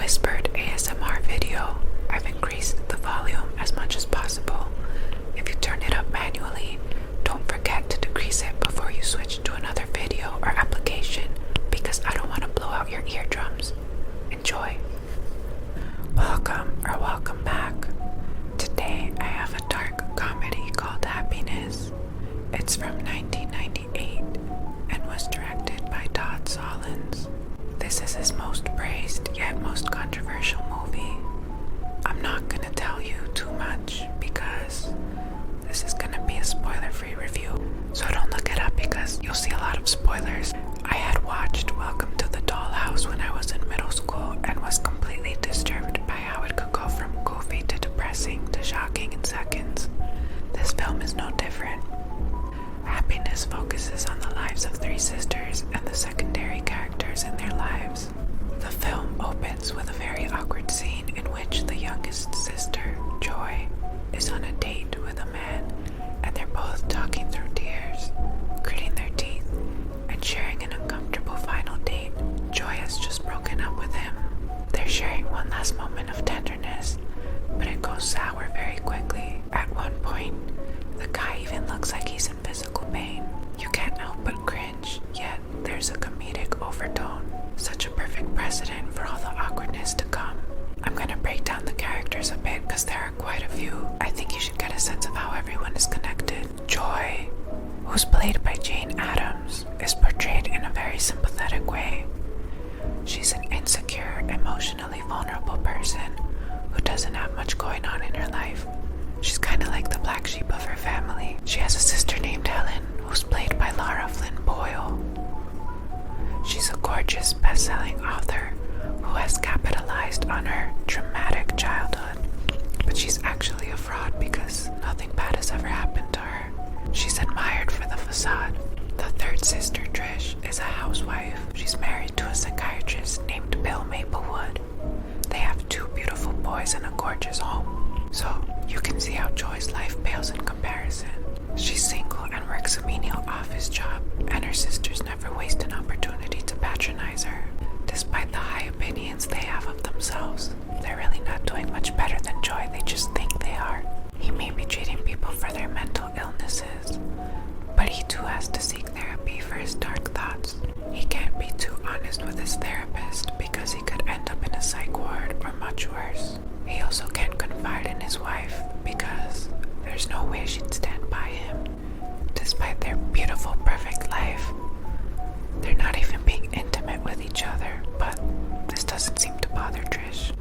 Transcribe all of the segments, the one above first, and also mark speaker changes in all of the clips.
Speaker 1: whispered ASMR video, I've increased the volume as much as possible. If you turn it up manually, don't forget to decrease it before you switch to another video or application because I don't want to blow out your eardrums. Enjoy. Welcome back. Today I have a dark comedy called Happiness. It's from 1998 and was directed by Todd Solondz. This is his most praised yet most controversial movie. I'm not gonna tell you too much because this is gonna be a spoiler-free review, so don't look it up because you'll see a lot of spoilers. I had watched Welcome to the Dollhouse when I was in middle school and was completely disturbed by how it could go from goofy to depressing to shocking in seconds. This film is no different. Happiness focuses on the lives of three sisters and the secondary characters in their lives. The film opens with a very awkward scene in which the youngest sister, Joy, is on a date with a man, and they're both talking through tears, gritting their teeth, and sharing an uncomfortable final date. Joy has just broken up with him. They're sharing one last moment of tenderness, but it goes sour very quickly. At one point, the guy even looks like he's in physical pain. You can't help but cringe, yet there's a comedic overtone. Such a perfect precedent for all the awkwardness to come. I'm gonna break down the characters a bit because there are quite a few. I think you should get a sense of how everyone is connected. Joy, who's played by Jane Addams, is portrayed in a very sympathetic way. She's an insecure, emotionally vulnerable person who doesn't have much going on in her life. She's kind of like the black sheep of her family. She has a sister named Helen, who's played by Lara Flynn Boyle. She's a gorgeous, best-selling author who has capitalized on her traumatic childhood, but she's actually a fraud because nothing bad has ever happened to her. She's admired for the facade. The third sister, Trish, is a housewife. She's married to a psychiatrist named Bill Maplewood. They have two beautiful boys and a gorgeous home. So you can see how Joy's life pales in comparison. She's single and works a menial office job, and her sisters never waste an opportunity to patronize her. Despite the high opinions they have of themselves, they're really not doing much better than Joy, they just think they are. He may be treating people for their mental illnesses, but he too has to seek therapy for his dark thoughts. He can't be too honest with his therapist because he could end up in a psych ward or much worse. He also can't confide in his wife because there's no way she'd stand by him. Despite their beautiful, perfect life, they're not even being intimate with each other, but this doesn't seem to bother Trish.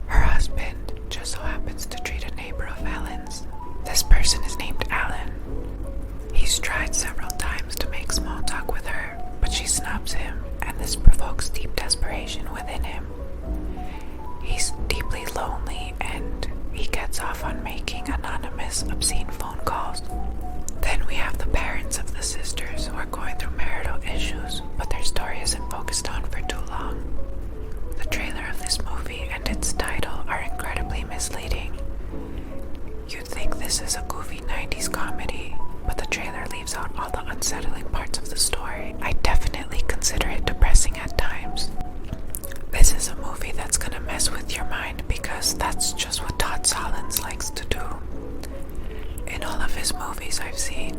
Speaker 1: Her husband just so happens to treat a neighbor of Helen's. This person is named Alan. He's tried several times to make small talk with her, but she snubs him, and this provokes deep desperation within him. He's deeply lonely, and he gets off on making anonymous, obscene phone calls. Then we have the parents of the sisters who are going through marital issues, but their story isn't focused on for too long. The trailer of this movie and its title are incredibly misleading. You'd think this is a goofy 90s comedy, but the trailer leaves out all the unsettling parts of the story. I definitely consider it depressing at times. This is a movie that's gonna mess with your mind because that's just what Todd Solondz likes to do. In all of his movies I've seen,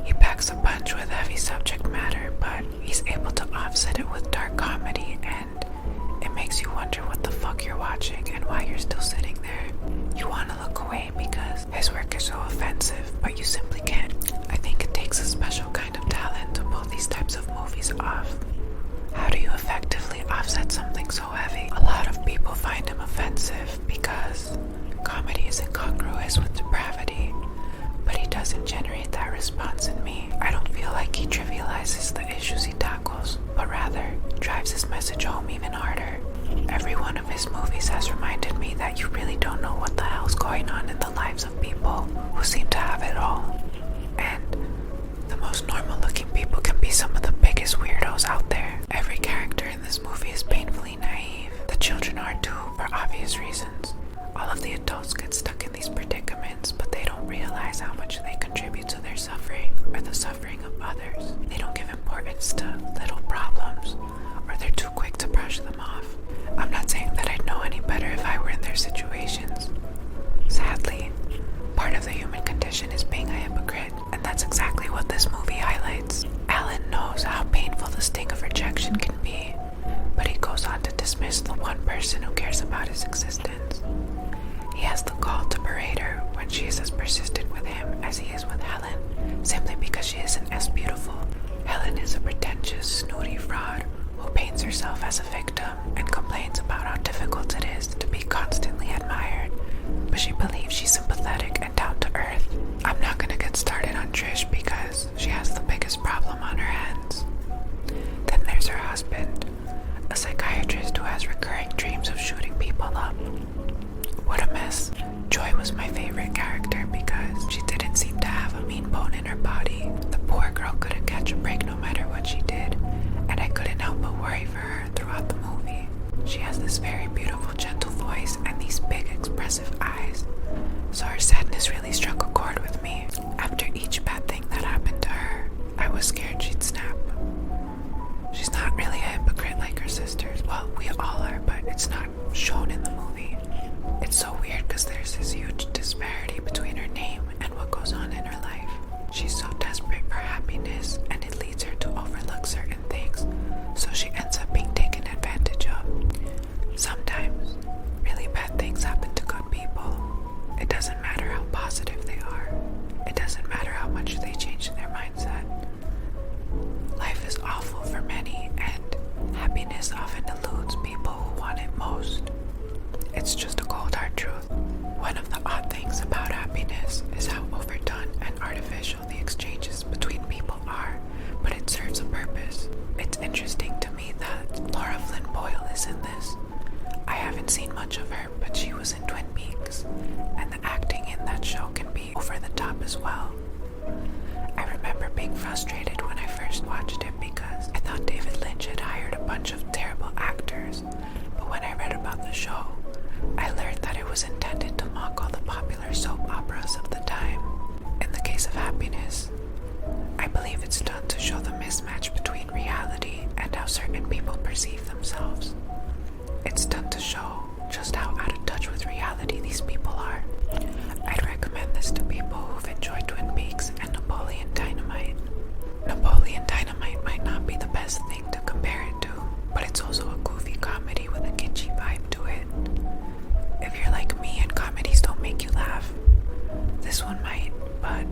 Speaker 1: he packs a punch with heavy subject matter, but he's able to offset it with dark comedy, and it makes you wonder what the fuck you're watching and why you're still sitting there. You want to look away because his work is so offensive, but you simply can't. I think it takes a special kind of talent to pull these types of movies off. How do you effectively offset something so heavy? A lot of people find him offensive because comedy is incongruous with depravity, but he doesn't generate that response in me. I don't feel like he trivializes the issues he tackles, but rather drives his message home even harder. Every one of his movies has reminded me that you really don't know what the hell's going on in the lives of people who seem to have it all. And the most normal looking people can be some of the biggest weirdos out there. Every character in this movie is painfully naive. The children are too, for obvious reasons. All of the adults get stuck in these predicaments, but they don't realize how much they contribute to their suffering or the suffering of others. They don't give importance to little problems, or they're too quick to brush them off. I'm not saying that I know dismiss the one person who cares about his existence. He has the gall to berate her when she is as persistent with him as he is with Helen, simply because she isn't as beautiful. Helen is a pretentious, snooty fraud who paints herself as a victim and complains about how difficult it is to be constantly admired, but she believes she's sympathetic and down to earth. I'm not gonna get started on Trish because she has the biggest problem on her hands. Then there's her husband, a psychiatrist who has recurring dreams of shooting people up. What a mess. Joy was my favorite character because she didn't seem to have a mean bone in her body. The poor girl couldn't catch a break no matter what she did, and I couldn't help but worry for her throughout the movie. She has this very beautiful, gentle voice and these big, expressive eyes, so her sadness really struck a chord with me. After each bad thing that happened to her, I was scared she'd snap. She's not really a hypocrite like her sisters. Well, we all are, but it's not shown in the movie. It's so weird because there's this huge disparity between her name and what goes on in her life. She's so desperate for happiness, and it leads her to overlook certain things, so she ends up being taken advantage of. Sometimes, really bad things happen to good people. It doesn't matter how positive they are. It doesn't matter how much they change their mindset. Life is awful for many, and happiness often eludes people who want it most. It's just a cold hard truth. One of the odd things about happiness is how overdone and artificial the exchanges between people are, but it serves a purpose. It's interesting to me that Laura Flynn Boyle is in this. I haven't seen much of her, but she was in Twin Peaks, and the acting in that show can be over the top as well. I remember being frustrated when I first watched it because I thought David Lynch had hired a bunch of terrible actors, but when I read about the show, I learned that it was intended to mock all the popular soap operas of the time. In the case of Happiness, I believe it's done to show the mismatch between reality and how certain people perceive themselves. It's done to show just how out of touch with reality these people are. I'd recommend this to people who've enjoyed Twin Peaks and Napoleon Dynamite. Napoleon Dynamite might not be the best thing to compare it to, but it's also a goofy comedy with a kitschy vibe to it. If you're like me and comedies don't make you laugh, this one might, but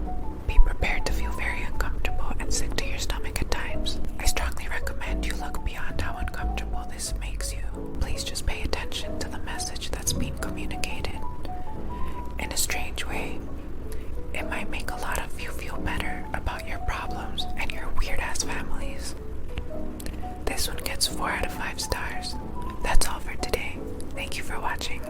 Speaker 1: be prepared to feel very uncomfortable and sick to your stomach at times. I strongly recommend you look beyond how uncomfortable this makes you. Please just pay attention to the message that's being communicated. In a strange way, it might make a lot of you feel better about your problems and your weird-ass families. This one gets 4 out of 5 stars. That's all for today. Thank you for watching.